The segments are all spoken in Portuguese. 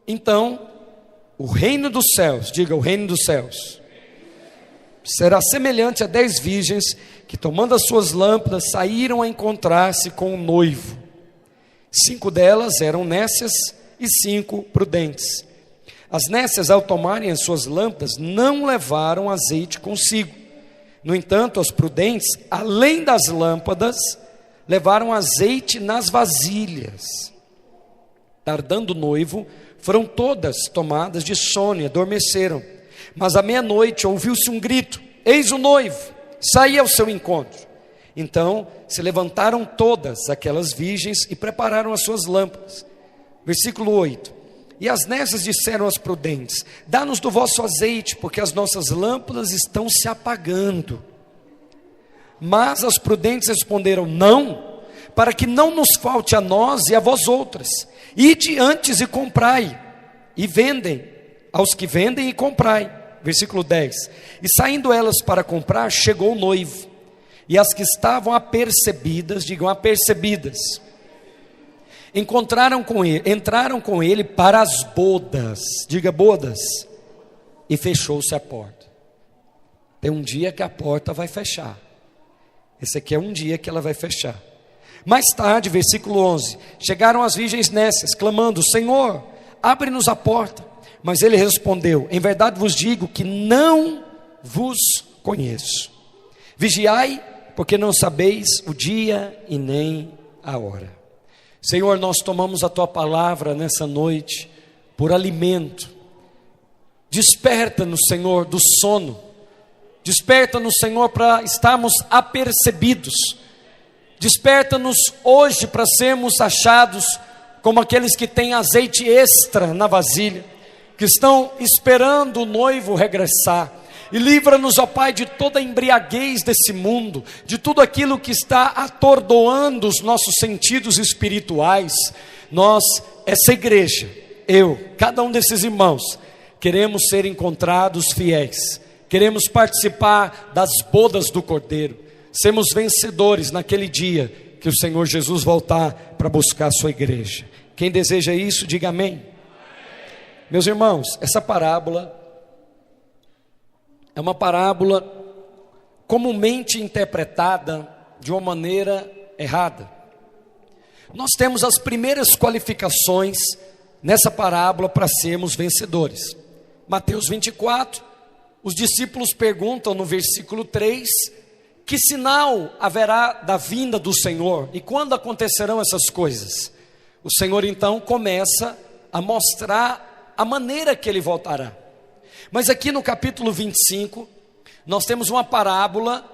Então, o reino dos céus, diga o reino dos céus, será semelhante a 10 virgens que, tomando as suas lâmpadas, saíram a encontrar-se com o noivo. 5 delas eram nécias e 5 prudentes. As nécias, ao tomarem as suas lâmpadas, não levaram azeite consigo. No entanto, as prudentes, além das lâmpadas, levaram azeite nas vasilhas. Tardando o noivo, foram todas tomadas de sono, adormeceram. Mas à meia-noite ouviu-se um grito: eis o noivo, saí ao seu encontro. Então se levantaram todas aquelas virgens e prepararam as suas lâmpadas. Versículo 8: e as nécias disseram às prudentes: dá-nos do vosso azeite, porque as nossas lâmpadas estão se apagando. Mas as prudentes responderam: não, para que não nos falte a nós e a vós outras. Ide antes e comprai, e vendem aos que vendem e comprai. Versículo 10: e saindo elas para comprar, chegou o noivo, e as que estavam apercebidas, digam apercebidas, entraram com ele para as bodas, diga bodas, e fechou-se a porta. Tem um dia que a porta vai fechar, esse aqui é um dia que ela vai fechar. Mais tarde, versículo 11, chegaram as virgens nécias, clamando: Senhor, abre-nos a porta. Mas ele respondeu: em verdade vos digo que não vos conheço. Vigiai, porque não sabeis o dia e nem a hora. Senhor, nós tomamos a tua palavra nessa noite por alimento. Desperta-nos, Senhor, do sono. Desperta-nos, Senhor, para estarmos apercebidos. Desperta-nos hoje para sermos achados como aqueles que têm azeite extra na vasilha, que estão esperando o noivo regressar. E livra-nos, ó Pai, de toda a embriaguez desse mundo, de tudo aquilo que está atordoando os nossos sentidos espirituais. Nós, essa igreja, cada um desses irmãos, queremos ser encontrados fiéis, queremos participar das bodas do Cordeiro, sermos vencedores naquele dia que o Senhor Jesus voltar para buscar a sua igreja. Quem deseja isso, diga amém. Meus irmãos, essa parábola é uma parábola comumente interpretada de uma maneira errada. Nós temos as primeiras qualificações nessa parábola para sermos vencedores. Mateus 24, os discípulos perguntam no versículo 3, que sinal haverá da vinda do Senhor e quando acontecerão essas coisas? O Senhor então começa a mostrar a maneira que ele voltará. Mas aqui no capítulo 25, nós temos uma parábola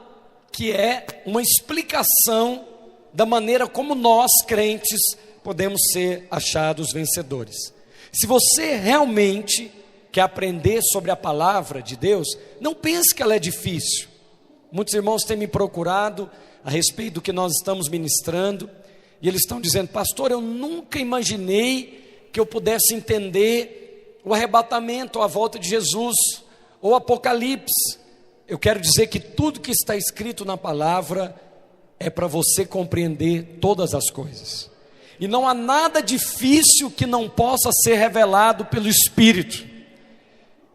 que é uma explicação da maneira como nós, crentes, podemos ser achados vencedores. Se você realmente quer aprender sobre a palavra de Deus, não pense que ela é difícil. Muitos irmãos têm me procurado a respeito do que nós estamos ministrando, e eles estão dizendo: pastor, eu nunca imaginei que eu pudesse entender o arrebatamento, ou a volta de Jesus, ou o Apocalipse. Eu quero dizer que tudo que está escrito na palavra é para você compreender todas as coisas, e não há nada difícil que não possa ser revelado pelo Espírito.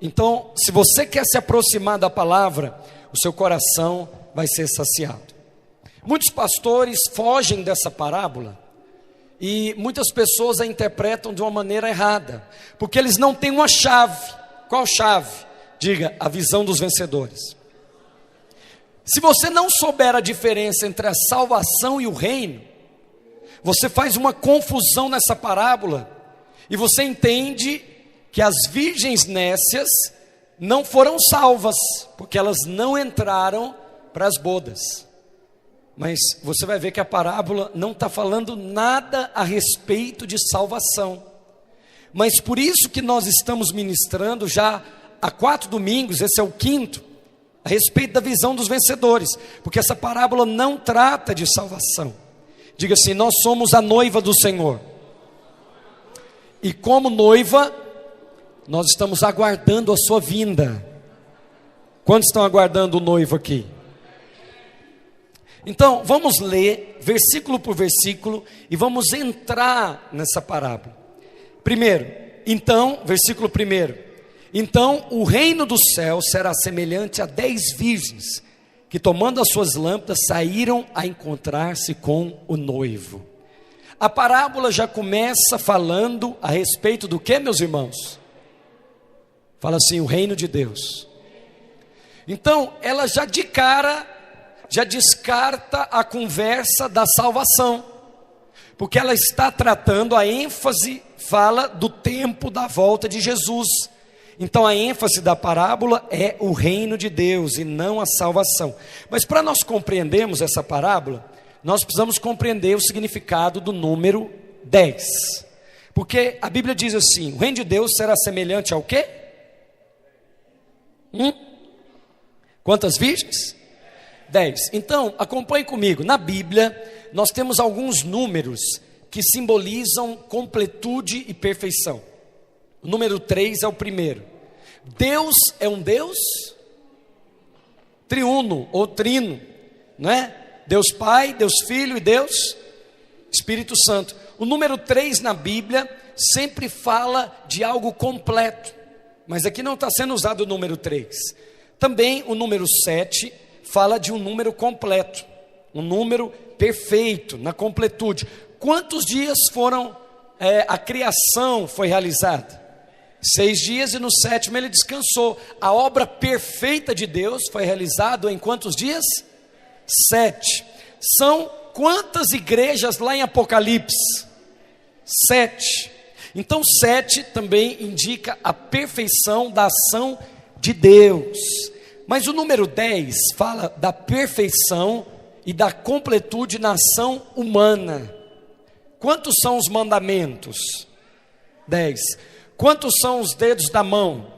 Então, se você quer se aproximar da palavra, o seu coração vai ser saciado. Muitos pastores fogem dessa parábola e muitas pessoas a interpretam de uma maneira errada, porque eles não têm uma chave. Qual chave? Diga, a visão dos vencedores. Se você não souber a diferença entre a salvação e o reino, você faz uma confusão nessa parábola e você entende que as virgens nécias não foram salvas, porque elas não entraram para as bodas. Mas você vai ver que a parábola não está falando nada a respeito de salvação. Mas por isso que nós estamos ministrando já há 4 domingos, esse é o 5º, a respeito da visão dos vencedores, porque essa parábola não trata de salvação. Diga assim: nós somos a noiva do Senhor, e como noiva, nós estamos aguardando a sua vinda. Quantos estão aguardando o noivo aqui? Então, vamos ler versículo por versículo e vamos entrar nessa parábola. Primeiro, Então, versículo 1. Então o reino do céu será semelhante a 10 virgens, que tomando as suas lâmpadas, saíram a encontrar-se com o noivo. A parábola já começa falando a respeito do que, meus irmãos? Fala assim, o reino de Deus. Então, ela já de cara, já descarta a conversa da salvação, porque ela está tratando, a ênfase fala do tempo da volta de Jesus. Então a ênfase da parábola é o reino de Deus e não a salvação. Mas para nós compreendermos essa parábola, nós precisamos compreender o significado do número 10. Porque a Bíblia diz assim, o reino de Deus será semelhante ao quê? Quantas virgens? 10. Então, acompanhe comigo. Na Bíblia, nós temos alguns números que simbolizam completude e perfeição. O número 3 é o primeiro. Deus é um Deus triuno ou trino, não é? Deus Pai, Deus Filho e Deus Espírito Santo. O número 3 na Bíblia sempre fala de algo completo, mas aqui não está sendo usado o número 3. Também o número 7 fala de um número completo, um número perfeito, na completude. Quantos dias foram, a criação foi realizada? 6 dias e no 7º ele descansou. A obra perfeita de Deus foi realizada em quantos dias? 7. São quantas igrejas lá em Apocalipse? 7. Então 7 também indica a perfeição da ação de Deus. Mas o número 10 fala da perfeição e da completude na ação humana. Quantos são os mandamentos? 10. Quantos são os dedos da mão?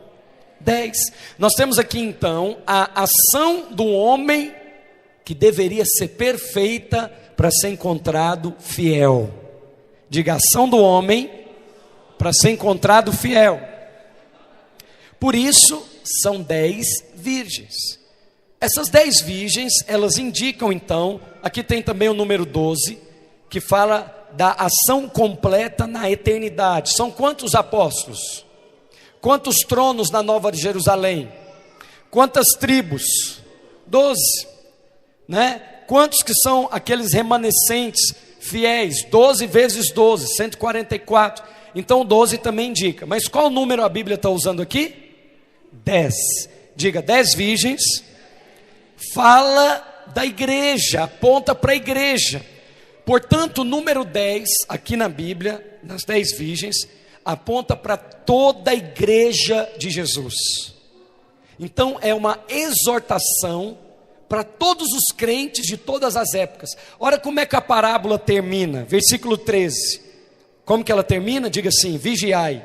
10. Nós temos aqui então a ação do homem que deveria ser perfeita para ser encontrado fiel. Diga, ação do homem para ser encontrado fiel. Por isso são 10 virgens. Essas 10 virgens, elas indicam então, aqui tem também o número 12, que fala da ação completa na eternidade. São quantos apóstolos? Quantos tronos na Nova Jerusalém? Quantas tribos? 12, né? Quantos que são aqueles remanescentes fiéis? 12 vezes 12, 144. Então 12 também indica. Mas qual número a Bíblia está usando aqui? 10. Diga, 10 virgens. Fala da igreja, aponta para a igreja. Portanto, o número 10, aqui na Bíblia, nas 10 virgens, aponta para toda a igreja de Jesus. Então, é uma exortação para todos os crentes de todas as épocas. Olha como é que a parábola termina, versículo 13. Como que ela termina? Diga assim, vigiai.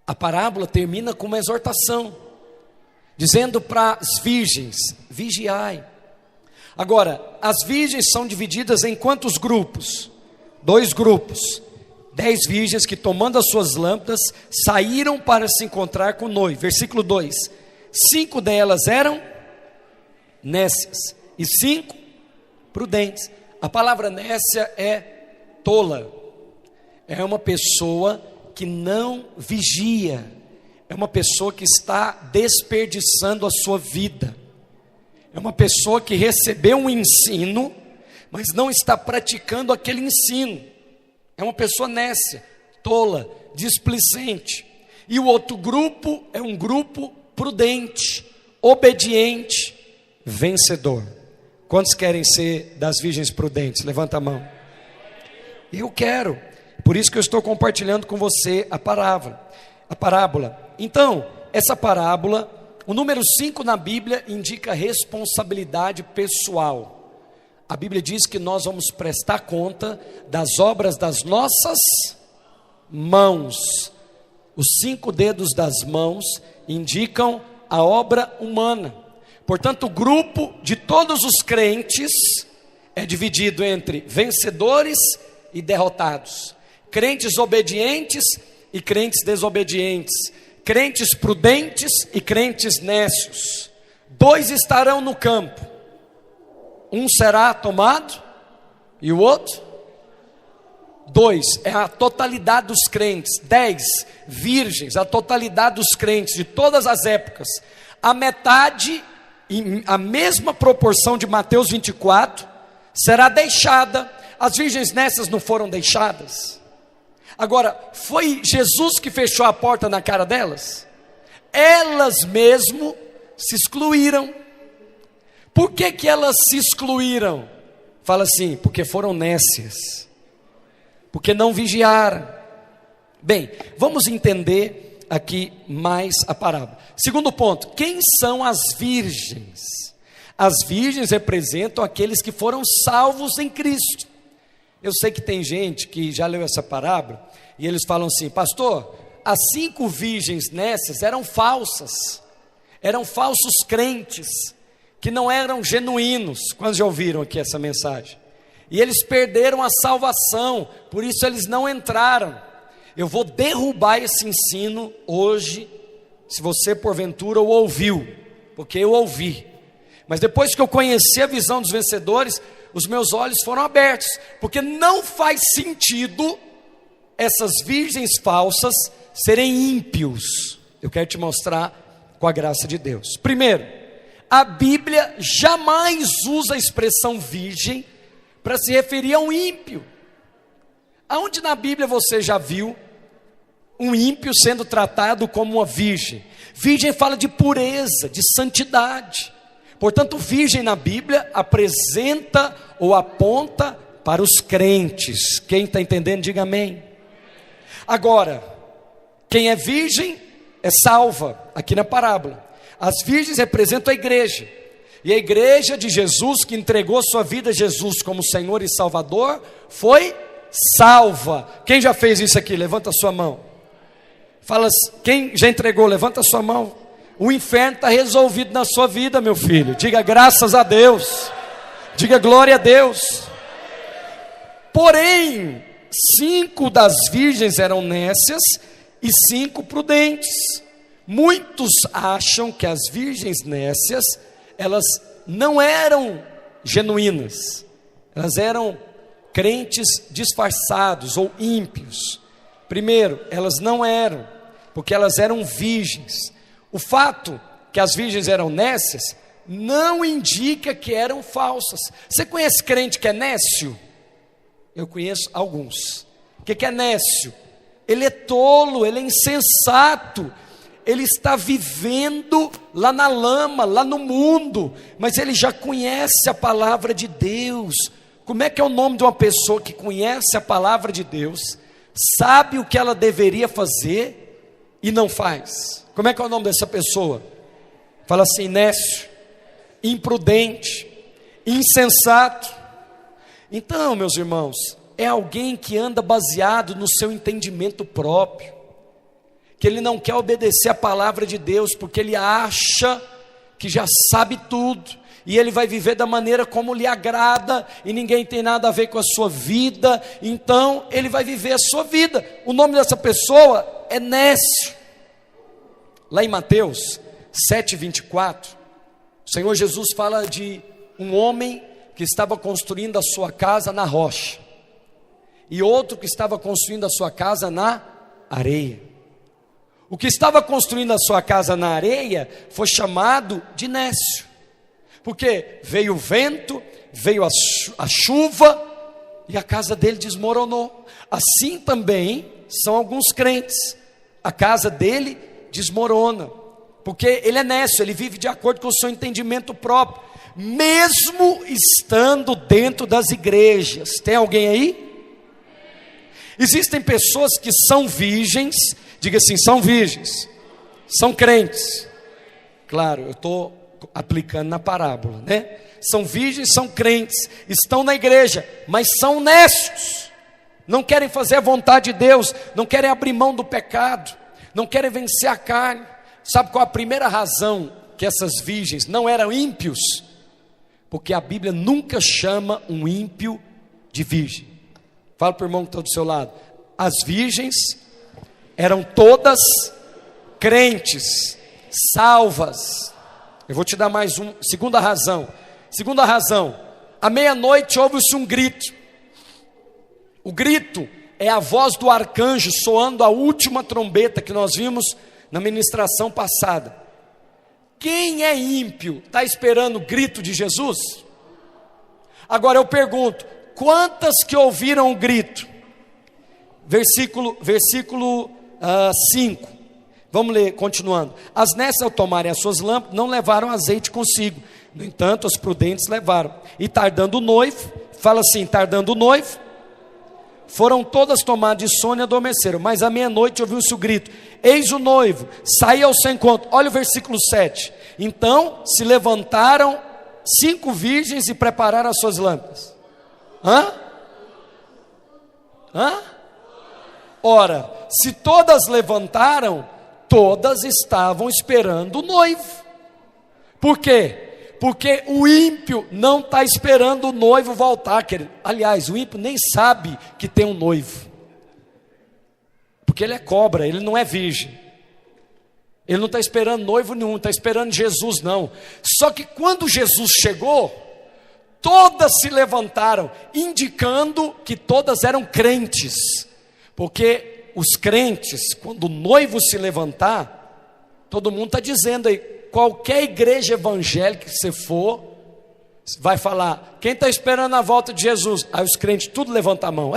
A parábola termina com uma exortação, dizendo para as virgens, vigiai. Agora, as virgens são divididas em quantos grupos? 2 grupos. 10 virgens que, tomando as suas lâmpadas, saíram para se encontrar com o noivo. Versículo 2. 5 delas eram nécias e 5 prudentes. A palavra nécia é tola. É uma pessoa que não vigia. É uma pessoa que está desperdiçando a sua vida. É uma pessoa que recebeu um ensino, mas não está praticando aquele ensino. É uma pessoa nécia, tola, displicente. E o outro grupo é um grupo prudente, obediente, vencedor. Quantos querem ser das virgens prudentes? Levanta a mão. Eu quero. Por isso que eu estou compartilhando com você a parábola. Então, essa parábola, o número 5 na Bíblia indica responsabilidade pessoal. A Bíblia diz que nós vamos prestar conta das obras das nossas mãos. Os 5 dedos das mãos indicam a obra humana. Portanto, o grupo de todos os crentes é dividido entre vencedores e derrotados. Crentes obedientes e crentes desobedientes. Crentes prudentes e crentes nécios. 2 estarão no campo. Um será tomado e o outro 2 é a totalidade dos crentes. 10 virgens, a totalidade dos crentes de todas as épocas. A metade, a mesma proporção de Mateus 24, será deixada. As virgens nécias não foram deixadas. Agora, foi Jesus que fechou a porta na cara delas? Elas mesmo se excluíram. Por que elas se excluíram? Fala assim, porque foram nécias, porque não vigiaram. Bem, vamos entender aqui mais a parábola. Segundo ponto, quem são as virgens? As virgens representam aqueles que foram salvos em Cristo. Eu sei que tem gente que já leu essa parábola e eles falam assim, pastor, as 5 virgens nécias eram falsas, eram falsos crentes, que não eram genuínos. Quando já ouviram aqui essa mensagem? E eles perderam a salvação, por isso eles não entraram. Eu vou derrubar esse ensino hoje, se você porventura o ouviu, porque eu ouvi. Mas depois que eu conheci a visão dos vencedores, os meus olhos foram abertos, porque não faz sentido essas virgens falsas serem ímpios. Eu quero te mostrar com a graça de Deus. Primeiro, a Bíblia jamais usa a expressão virgem para se referir a um ímpio. Aonde na Bíblia você já viu um ímpio sendo tratado como uma virgem? Virgem fala de pureza, de santidade. Portanto, virgem na Bíblia apresenta ou aponta para os crentes. Quem está entendendo, diga amém. Agora, quem é virgem é salva, aqui na parábola. As virgens representam a igreja, e a igreja de Jesus, que entregou sua vida a Jesus como Senhor e Salvador, foi salva. Quem já fez isso aqui? Levanta a sua mão. Fala, quem já entregou? Levanta a sua mão. O inferno está resolvido na sua vida, meu filho. Diga graças a Deus. Diga glória a Deus. Porém, 5 das virgens eram nécias e 5 prudentes. Muitos acham que as virgens nécias, elas não eram genuínas. Elas eram crentes disfarçados ou ímpios. Primeiro, elas não eram, porque elas eram virgens. O fato que as virgens eram nécias não indica que eram falsas. Você conhece crente que é nécio? Eu conheço alguns. O que é nécio? Ele é tolo, ele é insensato, ele está vivendo lá na lama, lá no mundo, mas ele já conhece a palavra de Deus. Como é que é o nome de uma pessoa que conhece a palavra de Deus, sabe o que ela deveria fazer e não faz? Como é que é o nome dessa pessoa? Fala assim, nécio, imprudente, insensato. Então, meus irmãos, é alguém que anda baseado no seu entendimento próprio, que ele não quer obedecer a palavra de Deus, porque ele acha que já sabe tudo, e ele vai viver da maneira como lhe agrada, e ninguém tem nada a ver com a sua vida, então ele vai viver a sua vida. O nome dessa pessoa é nécio. Lá em Mateus 7:24, o Senhor Jesus fala de um homem que estava construindo a sua casa na rocha, e outro que estava construindo a sua casa na areia. O que estava construindo a sua casa na areia foi chamado de nécio, porque veio o vento, veio a chuva, e a casa dele desmoronou. Assim também são alguns crentes, a casa dele desmorona, porque ele é nécio, ele vive de acordo com o seu entendimento próprio, mesmo estando dentro das igrejas. Tem alguém aí? Existem pessoas que são virgens, diga assim, são virgens, são crentes. Claro, eu estou aplicando na parábola, né? São virgens, são crentes, estão na igreja, mas são nécios, não querem fazer a vontade de Deus, não querem abrir mão do pecado, não querem vencer a carne. Sabe qual a primeira razão que essas virgens não eram ímpios? Porque a Bíblia nunca chama um ímpio de virgem. Fala para o irmão que está do seu lado. As virgens eram todas crentes, salvas. Eu vou te dar mais uma, segunda razão. Segunda razão, à meia-noite ouve-se um grito. O grito é a voz do arcanjo soando a última trombeta que nós vimos na ministração passada. Quem é ímpio está esperando o grito de Jesus? Agora eu pergunto, quantas que ouviram o grito? Versículo 5, vamos ler, continuando. As nessas, ao tomarem as suas lâmpadas, não levaram azeite consigo, no entanto as prudentes levaram, e tardando o noivo, fala assim, tardando o noivo, foram todas tomadas de sono e adormeceram, mas à meia-noite ouviu-se o grito, eis o noivo, saí ao seu encontro. Olha o versículo 7, então se levantaram 5 virgens e prepararam as suas lâmpadas. Ora, se todas levantaram, todas estavam esperando o noivo. Por quê? Porque o ímpio não está esperando o noivo voltar, querido. Aliás, o ímpio nem sabe que tem um noivo, porque ele é cobra, ele não é virgem. Ele não está esperando noivo nenhum, não está esperando Jesus não. Só que quando Jesus chegou, todas se levantaram, indicando que todas eram crentes. Porque os crentes, quando o noivo se levantar, todo mundo está dizendo aí, qualquer igreja evangélica que você for, vai falar, quem está esperando a volta de Jesus? Aí os crentes tudo levantam a mão.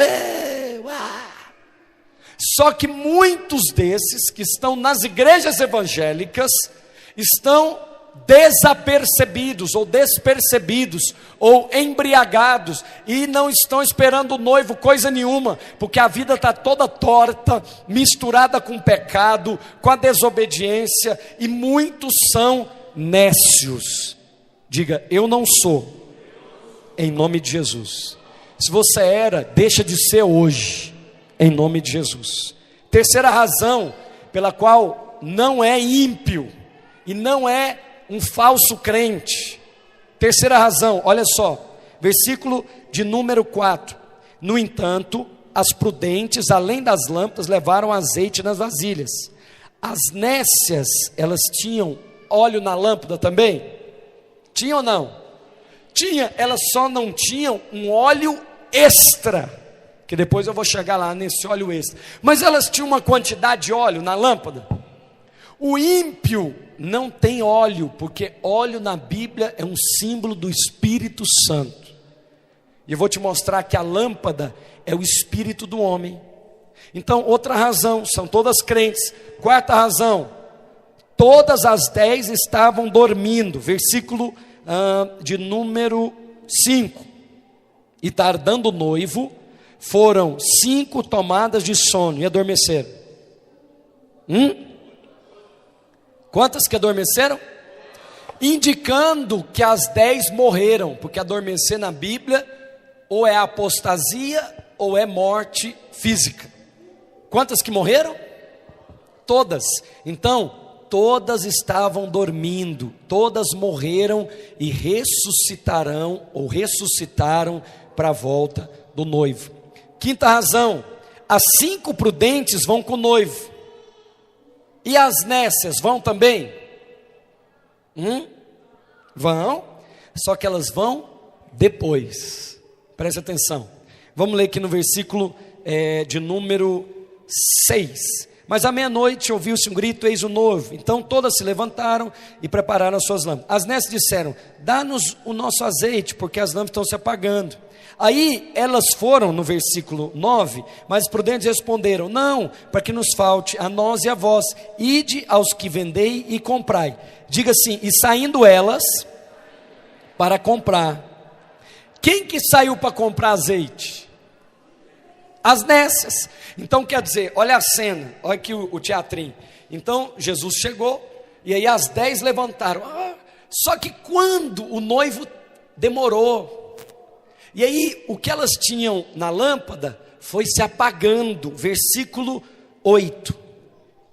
Só que muitos desses que estão nas igrejas evangélicas, estão desapercebidos, ou despercebidos, ou embriagados, e não estão esperando o noivo coisa nenhuma, porque a vida está toda torta, misturada com o pecado, com a desobediência, e muitos são nécios. Diga, eu não sou, em nome de Jesus. Se você era, deixa de ser hoje, em nome de Jesus. Terceira razão pela qual não é ímpio, e não é um falso crente. Terceira razão, olha só, versículo de número 4. No entanto, as prudentes, além das lâmpadas, levaram azeite nas vasilhas. As nécias, elas tinham óleo na lâmpada também? Tinha ou não? Tinha, elas só não tinham um óleo extra, que depois eu vou chegar lá nesse óleo extra. Mas elas tinham uma quantidade de óleo na lâmpada. O ímpio não tem óleo, porque óleo na Bíblia é um símbolo do Espírito Santo. E eu vou te mostrar que a lâmpada é o espírito do homem. Então, outra razão, são todas crentes. Quarta razão, todas as 10 estavam dormindo. Versículo de número 5. E tardando o noivo, foram 5 tomadas de sono e adormeceram. Quantas que adormeceram? Indicando que as 10 morreram, porque adormecer na Bíblia ou é apostasia ou é morte física. Quantas que morreram? Todas. Então, todas estavam dormindo, todas morreram e ressuscitarão ou ressuscitaram para a volta do noivo. Quinta razão, as 5 prudentes vão com o noivo. E as nécias vão também? Vão, só que elas vão depois. Preste atenção. Vamos ler aqui no versículo de número 6. Mas à meia-noite ouviu-se um grito, eis o noivo. Então todas se levantaram e prepararam as suas lâmpadas. As nécias disseram, dá-nos o nosso azeite, porque as lâmpadas estão se apagando. Aí elas foram, no versículo 9, mas os prudentes responderam, não, para que nos falte a nós e a vós, ide aos que vendei e comprai. Diga assim, e saindo elas para comprar. Quem que saiu para comprar azeite? As nécias. Então quer dizer, olha a cena, olha aqui o teatrinho. Então Jesus chegou, e aí as 10 levantaram. Só que quando o noivo demorou, e aí o que elas tinham na lâmpada foi se apagando. Versículo 8.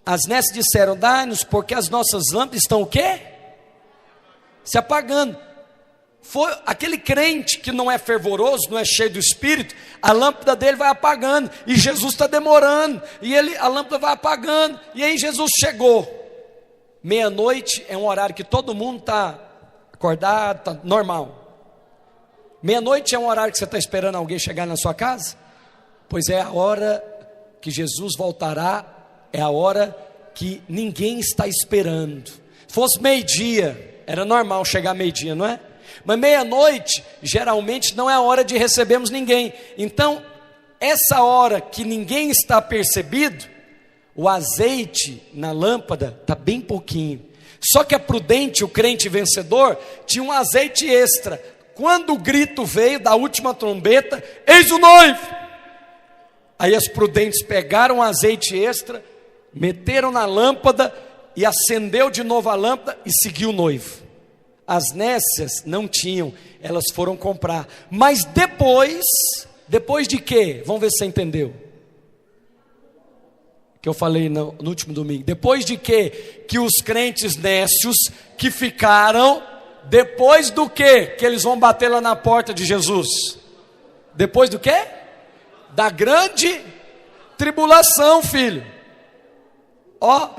As nécias disseram, dá-nos, porque as nossas lâmpadas estão o quê? Se apagando. Foi aquele crente que não é fervoroso, não é cheio do Espírito, a lâmpada dele vai apagando, e Jesus está demorando, e a lâmpada vai apagando, e aí Jesus chegou. Meia-noite é um horário que todo mundo está acordado, está normal. Meia-noite é um horário que você está esperando alguém chegar na sua casa? Pois é a hora que Jesus voltará, é a hora que ninguém está esperando. Se fosse meio-dia, era normal chegar meio-dia, não é? Mas meia-noite, geralmente não é a hora de recebermos ninguém. Então, essa hora que ninguém está percebido, o azeite na lâmpada está bem pouquinho. Só que a prudente, o crente vencedor, tinha um azeite extra. Quando o grito veio da última trombeta, eis o noivo! Aí as prudentes pegaram o azeite extra, meteram na lâmpada e acendeu de novo a lâmpada e seguiu o noivo. As nécias não tinham, elas foram comprar. Mas depois de quê? Vamos ver se você entendeu. Que eu falei no último domingo. Depois de quê? Que os crentes nécios que ficaram, depois do quê? Que eles vão bater lá na porta de Jesus. Depois do quê? Da grande tribulação, filho. Ó,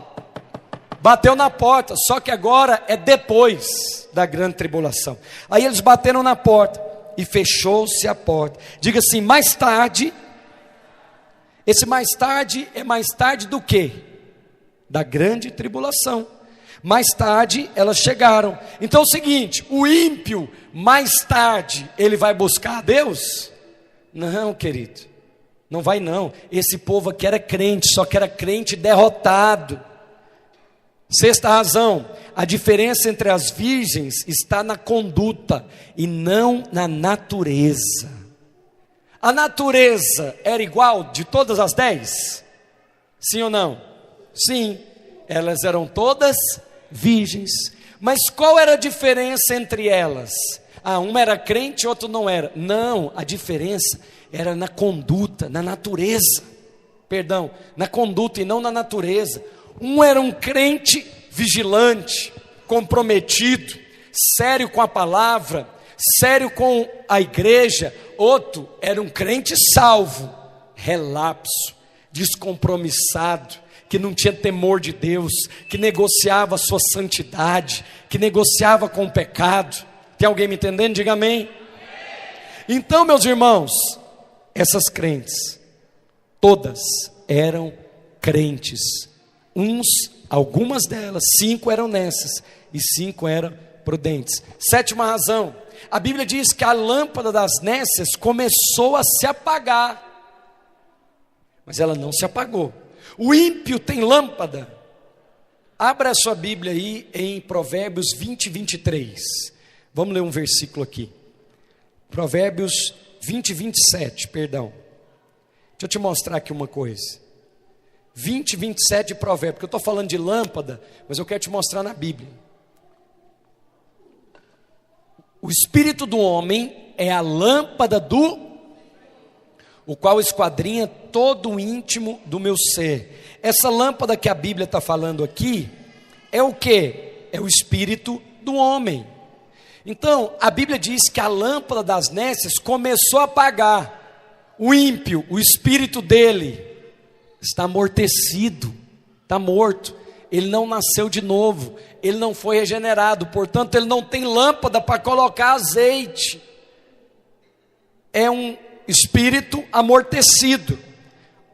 bateu na porta, só que agora é depois da grande tribulação. Aí eles bateram na porta e fechou-se a porta. Diga assim, mais tarde. Esse mais tarde é mais tarde do quê? Da grande tribulação. Mais tarde elas chegaram. Então é o seguinte, o ímpio mais tarde ele vai buscar a Deus? Não, querido, não vai não. Esse povo aqui era crente, só que era crente derrotado. Sexta razão, a diferença entre as virgens está na conduta e não na natureza. A natureza era igual de todas as 10? Sim ou não? Sim, elas eram todas virgens. Mas qual era a diferença entre elas? Uma era crente e outra não era. Não, a diferença era na conduta, na natureza. Perdão, na conduta e não na natureza. Um era um crente vigilante, comprometido, sério com a palavra, sério com a igreja. Outro era um crente salvo, relapso, descompromissado, que não tinha temor de Deus, que negociava a sua santidade, que negociava com o pecado. Tem alguém me entendendo? Diga amém. Então, meus irmãos, essas crentes, todas eram crentes. Algumas delas, 5 eram nessas, e 5 eram prudentes. Sétima razão, a Bíblia diz que a lâmpada das nécias começou a se apagar, mas ela não se apagou. O ímpio tem lâmpada. Abra a sua Bíblia aí em Provérbios 20, 23. Vamos ler um versículo aqui. Provérbios 20, 27, perdão. Deixa eu te mostrar aqui uma coisa. 20, 27 de Provérbios, porque eu estou falando de lâmpada, mas eu quero te mostrar na Bíblia. O espírito do homem é a lâmpada o qual esquadrinha todo o íntimo do meu ser. Essa lâmpada que a Bíblia está falando aqui, é o que? É o espírito do homem. Então, a Bíblia diz que a lâmpada das nécias começou a apagar. O ímpio, o espírito dele, está amortecido, está morto. Ele não nasceu de novo, ele não foi regenerado, portanto ele não tem lâmpada para colocar azeite. É um espírito amortecido.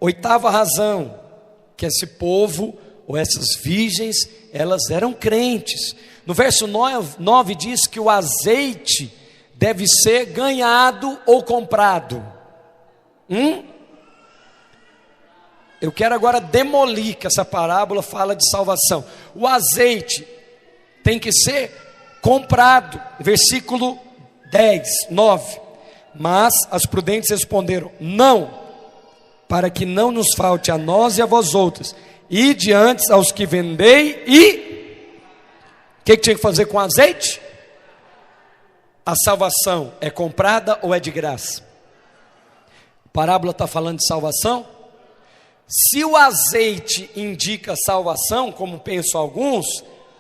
Oitava razão, que esse povo, ou essas virgens, elas eram crentes. No verso 9 diz que o azeite deve ser ganhado ou comprado. Eu quero agora demolir que essa parábola fala de salvação. O azeite tem que ser comprado. Versículo 9. Mas as prudentes responderam: não, para que não nos falte a nós e a vós outros. Ide antes aos que vendei e... O que tinha que fazer com azeite? A salvação é comprada ou é de graça? A parábola está falando de salvação? Se o azeite indica salvação, como pensam alguns,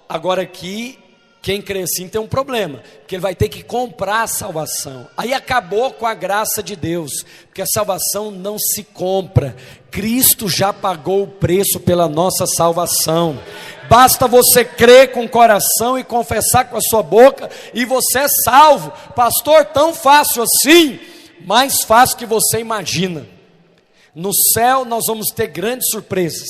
agora aqui, quem crê assim tem um problema, porque ele vai ter que comprar a salvação. Aí acabou com a graça de Deus, porque a salvação não se compra. Cristo já pagou o preço pela nossa salvação. Basta você crer com o coração e confessar com a sua boca, e você é salvo. Pastor, tão fácil assim? Mais fácil que você imagina. No céu nós vamos ter grandes surpresas.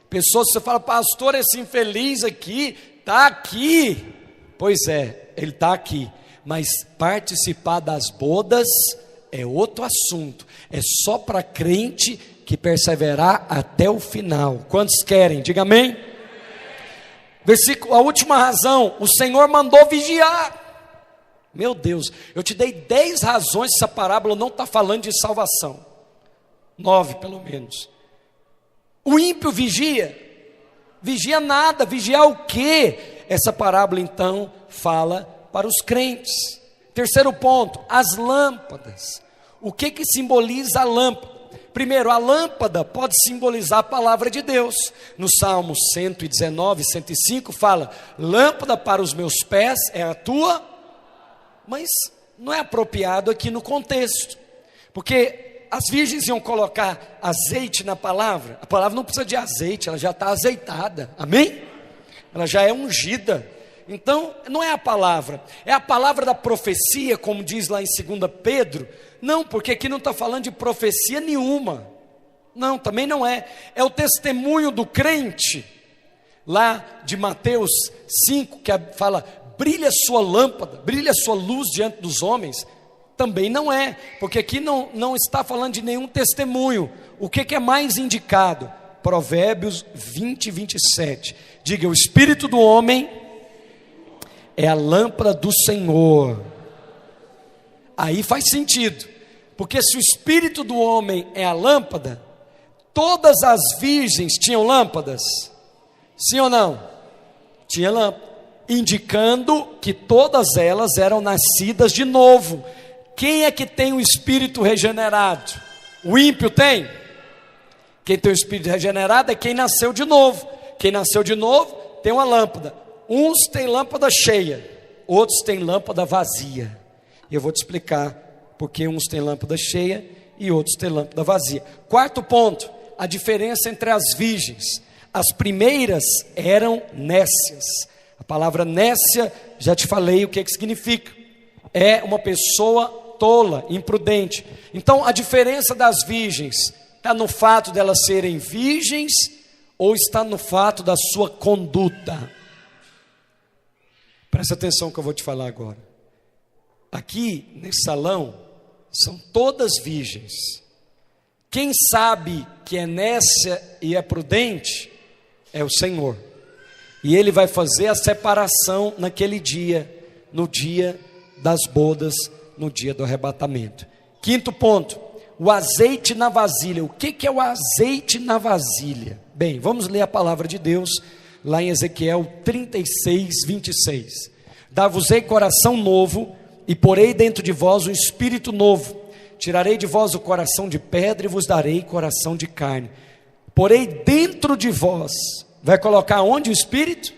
Pessoas que você fala, pastor, esse infeliz aqui, está aqui. Pois é, ele está aqui. Mas participar das bodas é outro assunto. É só para crente que perseverar até o final. Quantos querem? Diga amém. Versículo, a última razão, o Senhor mandou vigiar. Meu Deus, eu te dei 10 razões, essa parábola não está falando de salvação. 9 pelo menos. O ímpio vigia. Vigia nada, vigiar o quê? Essa parábola então fala para os crentes. Terceiro ponto, as lâmpadas. O que simboliza a lâmpada? Primeiro, a lâmpada pode simbolizar a palavra de Deus. No Salmo 119, 105 fala, lâmpada para os meus pés é a tua, mas não é apropriado aqui no contexto, porque as virgens iam colocar azeite na palavra. A palavra não precisa de azeite, ela já está azeitada, amém? Ela já é ungida. Então, não é a palavra, é a palavra da profecia, como diz lá em 2 Pedro. Não, porque aqui não está falando de profecia nenhuma. Não, também não é. É o testemunho do crente, lá de Mateus 5, que fala, brilha sua lâmpada, brilha sua luz diante dos homens. Também não é, porque aqui não está falando de nenhum testemunho. O que é mais indicado? Provérbios 20, 27. Diga, o espírito do homem é a lâmpada do Senhor. Aí faz sentido, porque se o espírito do homem é a lâmpada, todas as virgens tinham lâmpadas? Sim ou não? Tinha lâmpada, indicando que todas elas eram nascidas de novo. Quem é que tem o espírito regenerado? O ímpio tem? Quem tem o espírito regenerado é quem nasceu de novo. Quem nasceu de novo tem uma lâmpada. Uns têm lâmpada cheia, outros têm lâmpada vazia. E eu vou te explicar porque uns têm lâmpada cheia e outros têm lâmpada vazia. Quarto ponto, a diferença entre as virgens. As primeiras eram nécias. A palavra nécia, já te falei o que significa. É uma pessoa tola, imprudente. Então a diferença das virgens está no fato de elas serem virgens ou está no fato da sua conduta? Presta atenção no que eu vou te falar agora. Aqui nesse salão são todas virgens. Quem sabe que é nécia e é prudente é o Senhor. E Ele vai fazer a separação naquele dia, no dia das bodas, no dia do arrebatamento. Quinto ponto, o azeite na vasilha. O que é o azeite na vasilha? Bem, vamos ler a palavra de Deus lá em Ezequiel 36, 26. Dar-vos-ei coração novo, e porei dentro de vós um espírito novo. Tirarei de vós o coração de pedra e vos darei coração de carne. Porei dentro de vós. Vai colocar onde o espírito?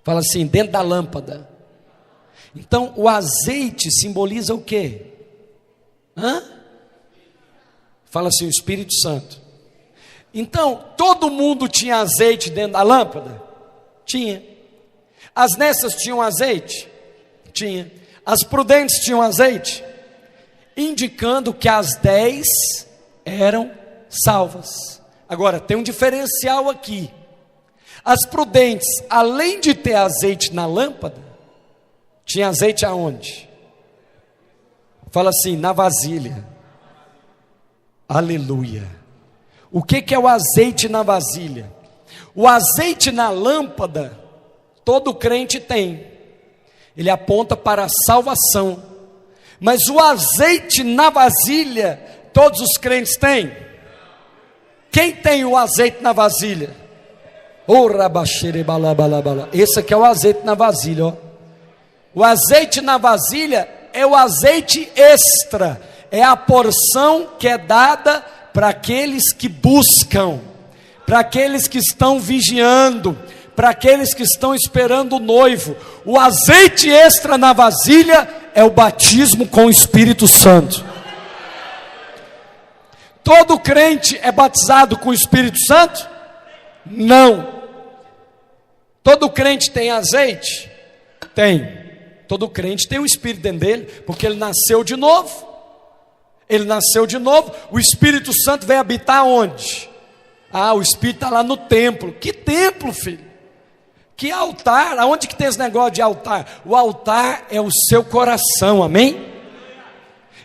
Fala assim, dentro da lâmpada. Então o azeite simboliza o quê? Fala assim, o Espírito Santo. Então todo mundo tinha azeite dentro da lâmpada? Tinha. As nécias tinham azeite? Tinha. As prudentes tinham azeite? Indicando que as 10 eram salvas. Agora tem um diferencial aqui. As prudentes, além de ter azeite na lâmpada, tinha azeite aonde? Fala assim, na vasilha. Aleluia. O que é o azeite na vasilha? O azeite na lâmpada, todo crente tem. Ele aponta para a salvação. Mas o azeite na vasilha, todos os crentes têm? Quem tem o azeite na vasilha? Esse aqui é o azeite na vasilha, ó. O azeite na vasilha é o azeite extra, é a porção que é dada para aqueles que buscam, para aqueles que estão vigiando, para aqueles que estão esperando o noivo. O azeite extra na vasilha é o batismo com o Espírito Santo. Todo crente é batizado com o Espírito Santo? Não. Todo crente tem azeite? Tem. Todo crente tem o Espírito dentro dele, porque ele nasceu de novo. Ele nasceu de novo, o Espírito Santo veio habitar onde? O Espírito está lá no templo. Que templo, filho? Que altar? Aonde que tem esse negócio de altar? O altar é o seu coração, amém?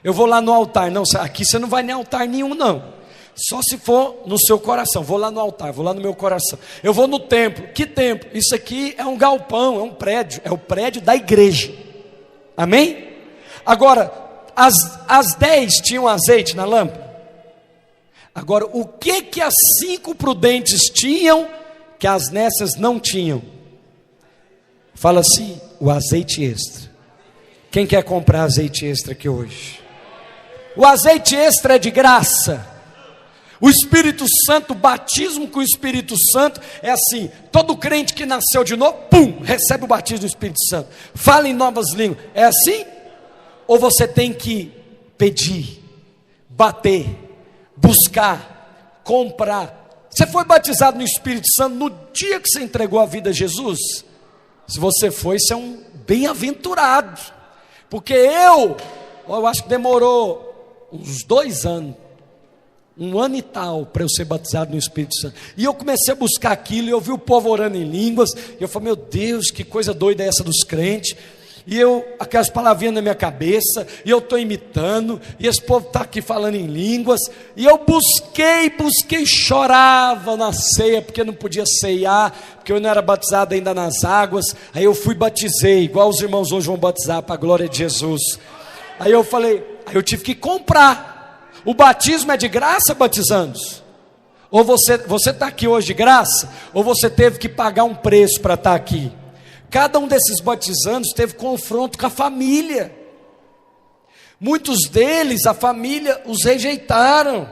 Eu vou lá no altar. Não, aqui você não vai nem altar nenhum, não. Só se for no seu coração. Vou lá no altar, vou lá no meu coração. Eu vou no templo. Que templo? Isso aqui é um galpão, é um prédio. É o prédio da igreja. Amém? Agora, as 10 tinham azeite na lâmpada. Agora, o que as 5 prudentes tinham que as nessas não tinham? Fala assim, o azeite extra. Quem quer comprar azeite extra aqui hoje? O azeite extra é de graça. O Espírito Santo, o batismo com o Espírito Santo é assim: todo crente que nasceu de novo, recebe o batismo do Espírito Santo, fala em novas línguas. É assim? Ou você tem que pedir, bater, buscar, comprar? Você foi batizado no Espírito Santo no dia que você entregou a vida a Jesus? Se você foi, você é um bem-aventurado. Porque eu acho que demorou uns 2 anos, 1 ano e tal, para eu ser batizado no Espírito Santo. E eu comecei a buscar aquilo, e eu vi o povo orando em línguas, e eu falei, meu Deus, que coisa doida é essa dos crentes? E aquelas palavrinhas na minha cabeça, e eu estou imitando, e esse povo está aqui falando em línguas, e eu busquei, chorava na ceia, porque não podia ceiar, porque eu não era batizado ainda nas águas. Aí eu batizei, igual os irmãos hoje vão batizar, para a glória de Jesus. Aí eu tive que comprar. O batismo é de graça, batizando-os? Ou você está aqui hoje de graça, ou você teve que pagar um preço para estar aqui? Cada um desses batizandos teve confronto com a família. Muitos deles, a família os rejeitaram,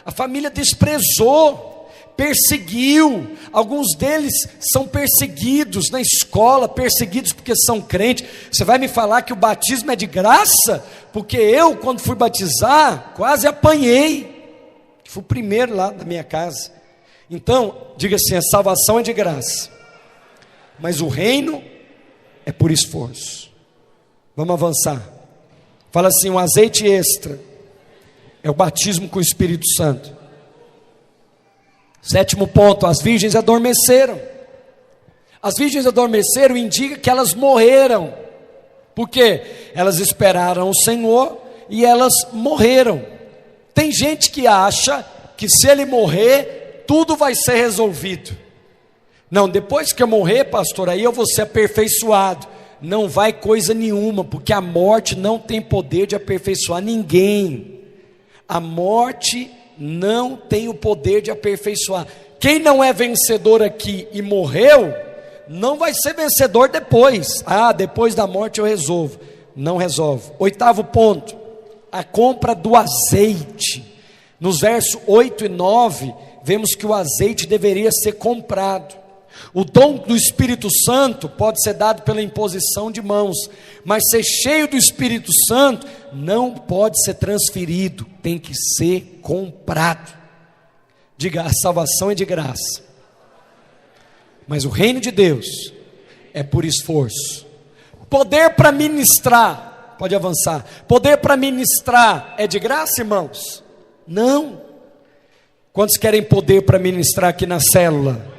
a família desprezou, perseguiu. Alguns deles são perseguidos na escola, perseguidos porque são crentes. Você vai me falar que o batismo é de graça? Porque eu, quando fui batizar, quase apanhei. Fui o primeiro lá da minha casa. Então, diga assim, a salvação é de graça, mas o reino é por esforço. Vamos avançar. Fala assim, um azeite extra é o batismo com o Espírito Santo. 7º ponto, as virgens adormeceram. As virgens adormeceram indica que elas morreram. Por quê? Elas esperaram o Senhor e elas morreram. Tem gente que acha que se ele morrer, tudo vai ser resolvido. Não, depois que eu morrer, pastor, aí eu vou ser aperfeiçoado. Não vai coisa nenhuma, porque a morte não tem poder de aperfeiçoar ninguém. A morte não tem o poder de aperfeiçoar. Quem não é vencedor aqui e morreu, não vai ser vencedor depois. Depois da morte eu resolvo. Não resolve. 8º ponto, a compra do azeite. Nos versos 8 e 9, vemos que o azeite deveria ser comprado. O dom do Espírito Santo pode ser dado pela imposição de mãos, mas ser cheio do Espírito Santo não pode ser transferido, tem que ser comprado. Diga, a salvação é de graça, mas o reino de Deus é por esforço. Poder para ministrar, pode avançar, poder para ministrar é de graça, irmãos? Não. Quantos querem poder para ministrar aqui na célula?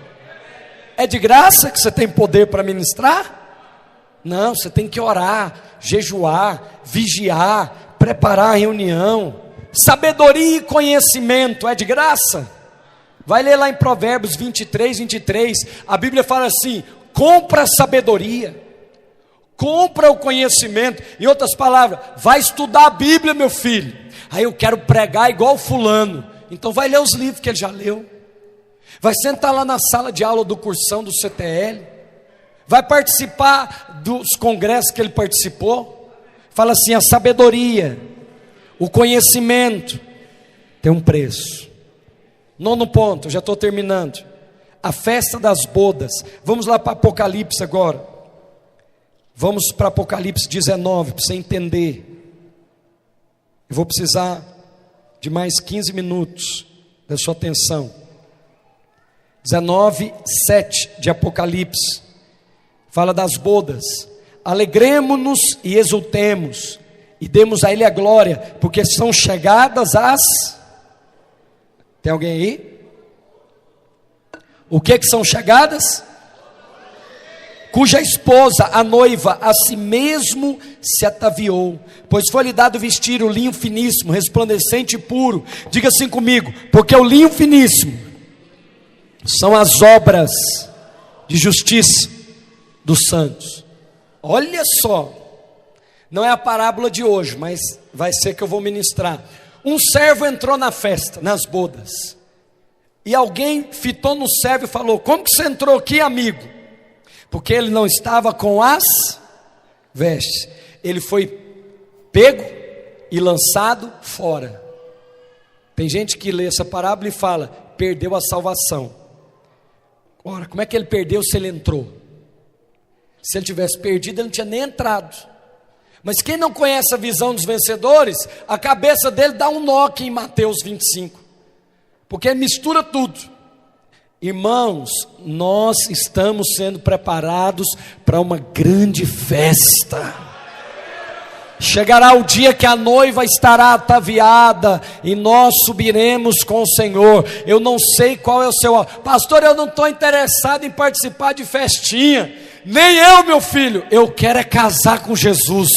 É de graça que você tem poder para ministrar? Não, você tem que orar, jejuar, vigiar, preparar a reunião. Sabedoria e conhecimento é de graça? Vai ler lá em Provérbios 23, a Bíblia fala assim, compra a sabedoria, compra o conhecimento. Em outras palavras, vai estudar a Bíblia, meu filho. Aí eu quero pregar igual fulano, então vai ler os livros que ele já leu. Vai sentar lá na sala de aula do cursão do CTL, vai participar dos congressos que ele participou. Fala assim, a sabedoria, o conhecimento tem um preço. 9º ponto, já estou terminando, a festa das bodas. Vamos lá para Apocalipse agora. Vamos para Apocalipse 19, para você entender. Eu vou precisar de mais 15 minutos da sua atenção. 19:7 de Apocalipse, fala das bodas. Alegremo-nos e exultemos, e demos a Ele a glória, porque são chegadas as... Tem alguém aí? O que são chegadas? Cuja esposa, a noiva, a si mesmo se ataviou, pois foi-lhe dado vestir o linho finíssimo, resplandecente e puro. Diga assim comigo: porque o linho finíssimo são as obras de justiça dos santos. Olha só, não é a parábola de hoje, mas vai ser que eu vou ministrar. Um servo entrou na festa, nas bodas, e alguém fitou no servo e falou: como que você entrou aqui, amigo? Porque ele não estava com as vestes. Ele foi pego e lançado fora. Tem gente que lê essa parábola e fala: perdeu a salvação. Ora, como é que ele perdeu se ele entrou? Se ele tivesse perdido, ele não tinha nem entrado. Mas quem não conhece a visão dos vencedores, a cabeça dele dá um nó aqui em Mateus 25, porque ele mistura tudo. Irmãos, nós estamos sendo preparados para uma grande festa. Chegará o dia que a noiva estará ataviada e nós subiremos com o Senhor. Eu não sei qual é o seu... Pastor, eu não estou interessado em participar de festinha. Nem eu, meu filho. Eu quero é casar com Jesus.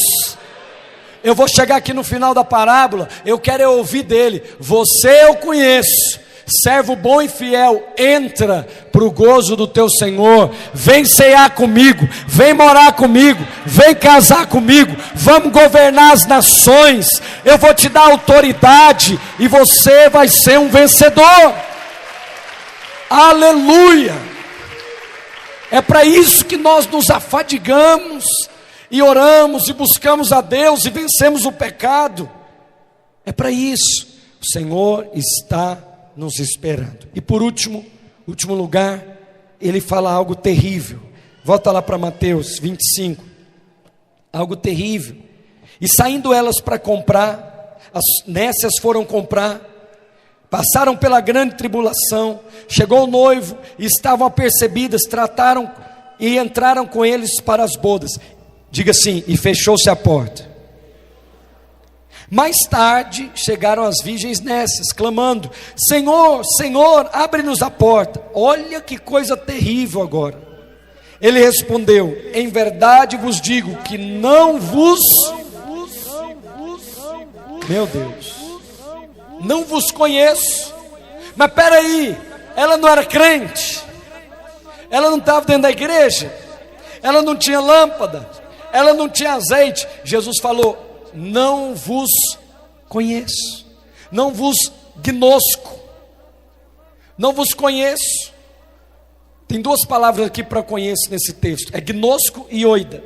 Eu vou chegar aqui no final da parábola, eu quero é ouvir dele: você eu conheço, servo bom e fiel, entra para o gozo do teu Senhor, vem cear comigo, vem morar comigo, vem casar comigo, vamos governar as nações, eu vou te dar autoridade e você vai ser um vencedor. Aleluia! É para isso que nós nos afadigamos e oramos e buscamos a Deus e vencemos o pecado. É para isso. O Senhor está nos esperando. E por último lugar, ele fala algo terrível. Volta lá para Mateus 25. Algo terrível. E saindo elas para comprar, as nécias foram comprar, passaram pela grande tribulação, chegou o noivo, e estavam apercebidas, trataram e entraram com eles para as bodas. Diga assim: e fechou-se a porta. Mais tarde chegaram as virgens nécias, clamando: Senhor, Senhor, abre-nos a porta. Olha que coisa terrível agora. Ele respondeu: em verdade vos digo que não vos... Meu Deus, não vos conheço. Mas peraí, ela não era crente, ela não estava dentro da igreja, ela não tinha lâmpada, ela não tinha azeite. Jesus falou: não vos conheço, não vos gnosco, não vos conheço. Tem duas palavras aqui para conhecer nesse texto, é gnosco e oida.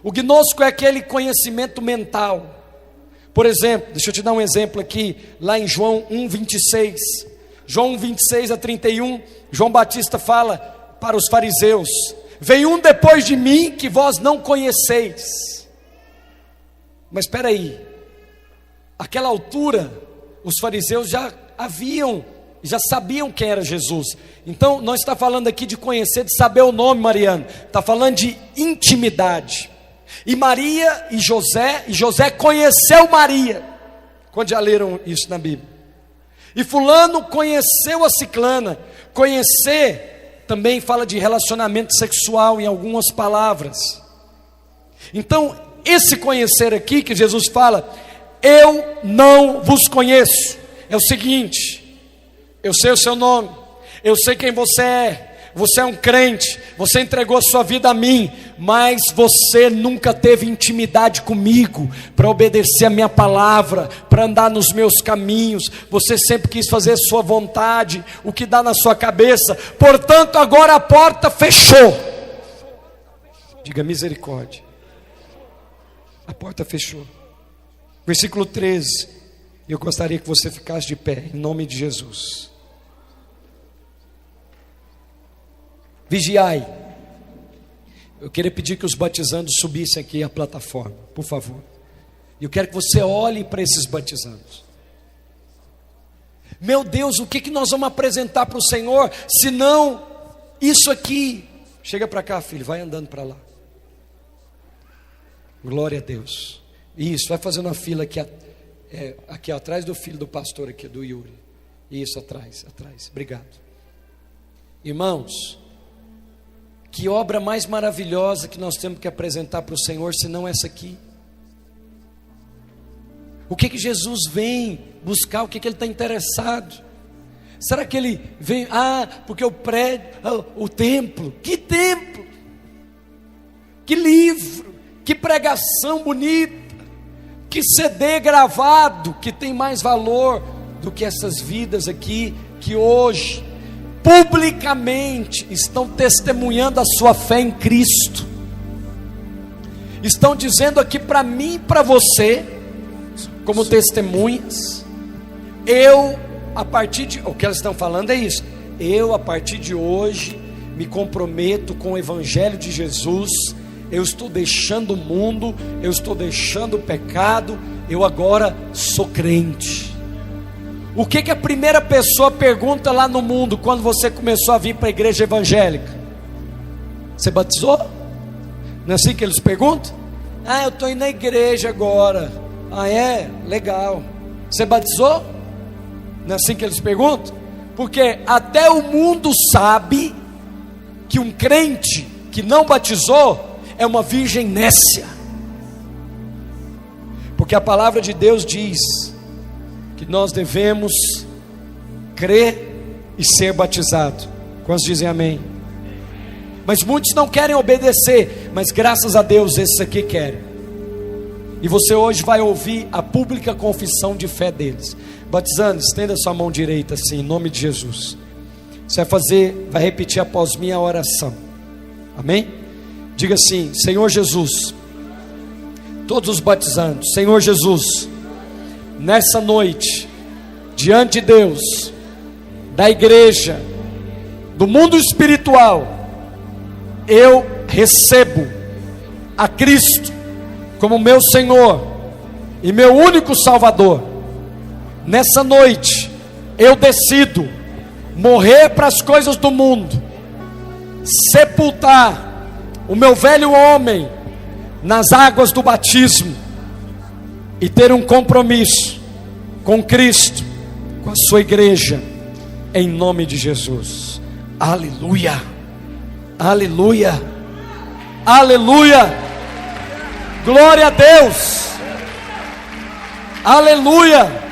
O gnosco é aquele conhecimento mental. Por exemplo, deixa eu te dar um exemplo aqui, lá em João 1:26, João 1:26 a 31, João Batista fala para os fariseus: vem um depois de mim que vós não conheceis. Mas espera aí, aquela altura, os fariseus já sabiam quem era Jesus. Então, não está falando aqui de conhecer, de saber o nome, Mariano, está falando de intimidade. E Maria e José conheceu Maria. Quando já leram isso na Bíblia? E fulano conheceu a ciclana. Conhecer também fala de relacionamento sexual em algumas palavras. Então, esse conhecer aqui que Jesus fala, eu não vos conheço, é o seguinte: eu sei o seu nome, eu sei quem você é um crente, você entregou a sua vida a mim, mas você nunca teve intimidade comigo, para obedecer a minha palavra, para andar nos meus caminhos, você sempre quis fazer a sua vontade, o que dá na sua cabeça, portanto agora a porta fechou. Diga misericórdia. A porta fechou. Versículo 13. Eu gostaria que você ficasse de pé, em nome de Jesus. Vigiai. Eu queria pedir que os batizandos subissem aqui à plataforma, por favor. Eu quero que você olhe para esses batizandos. Meu Deus, o que nós vamos apresentar para o Senhor, se não isso aqui? Chega para cá, filho, vai andando para lá. Glória a Deus. Isso, vai fazendo uma fila aqui, aqui atrás do filho do pastor aqui, do Yuri. Isso, atrás. Obrigado. Irmãos, que obra mais maravilhosa que nós temos que apresentar para o Senhor, senão essa aqui? O que Jesus vem buscar? O que Ele está interessado? Será que Ele vem, porque o prédio, o templo? Que templo? Que livro? Que pregação bonita? Que CD gravado, que tem mais valor do que essas vidas aqui, que hoje, publicamente, estão testemunhando a sua fé em Cristo, estão dizendo aqui para mim e para você, como testemunhas, o que elas estão falando é isso, a partir de hoje, me comprometo com o Evangelho de Jesus, eu estou deixando o mundo, eu estou deixando o pecado, eu agora sou crente. O que a primeira pessoa pergunta lá no mundo, quando você começou a vir para a igreja evangélica? Você batizou? Não é assim que eles perguntam? Eu estou indo na igreja agora. É? Legal. Você batizou? Não é assim que eles perguntam? Porque até o mundo sabe que um crente que não batizou é uma virgem nécia, porque a palavra de Deus diz que nós devemos crer e ser batizado. Quantos dizem amém? Mas muitos não querem obedecer, mas graças a Deus esses aqui querem. E você hoje vai ouvir a pública confissão de fé deles. Batizando, estenda sua mão direita assim, em nome de Jesus. Você vai repetir após mim a oração. Amém? Diga assim: Senhor Jesus, todos os batizandos, Senhor Jesus, nessa noite, diante de Deus, da igreja, do mundo espiritual, eu recebo a Cristo como meu Senhor e meu único Salvador. Nessa noite, eu decido morrer para as coisas do mundo, sepultar o meu velho homem nas águas do batismo e ter um compromisso com Cristo, com a sua igreja, em nome de Jesus. Aleluia, aleluia, aleluia, glória a Deus, aleluia.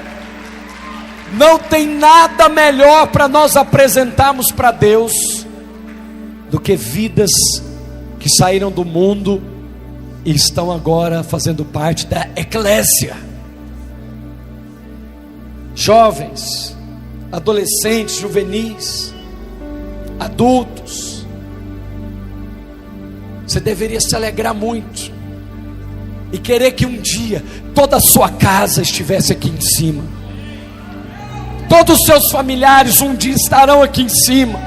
Não tem nada melhor para nós apresentarmos para Deus do que vidas que saíram do mundo e estão agora fazendo parte da eclésia. Jovens, adolescentes, juvenis, adultos, você deveria se alegrar muito e querer que um dia toda a sua casa estivesse aqui em cima, todos os seus familiares um dia estarão aqui em cima,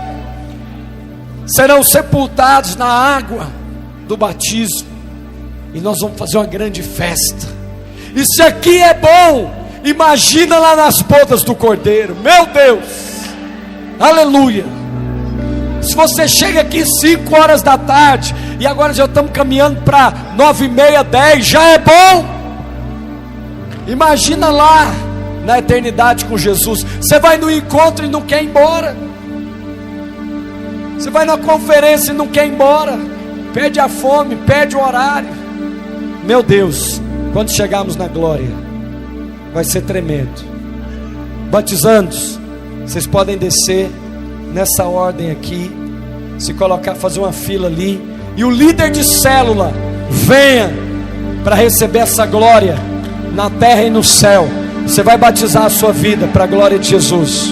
serão sepultados na água do batismo, e nós vamos fazer uma grande festa. E se aqui é bom, imagina lá nas bodas do Cordeiro. Meu Deus, aleluia. Se você chega aqui 5 horas da tarde, e agora já estamos caminhando para 9h30, 10, já é bom. Imagina lá na eternidade com Jesus. Você vai no encontro e não quer ir embora, você vai na conferência e não quer ir embora, perde a fome, perde o horário. Meu Deus, quando chegarmos na glória, vai ser tremendo. Batizandos, vocês podem descer nessa ordem aqui, se colocar, fazer uma fila ali, e o líder de célula venha para receber essa glória na terra e no céu. Você vai batizar a sua vida para a glória de Jesus.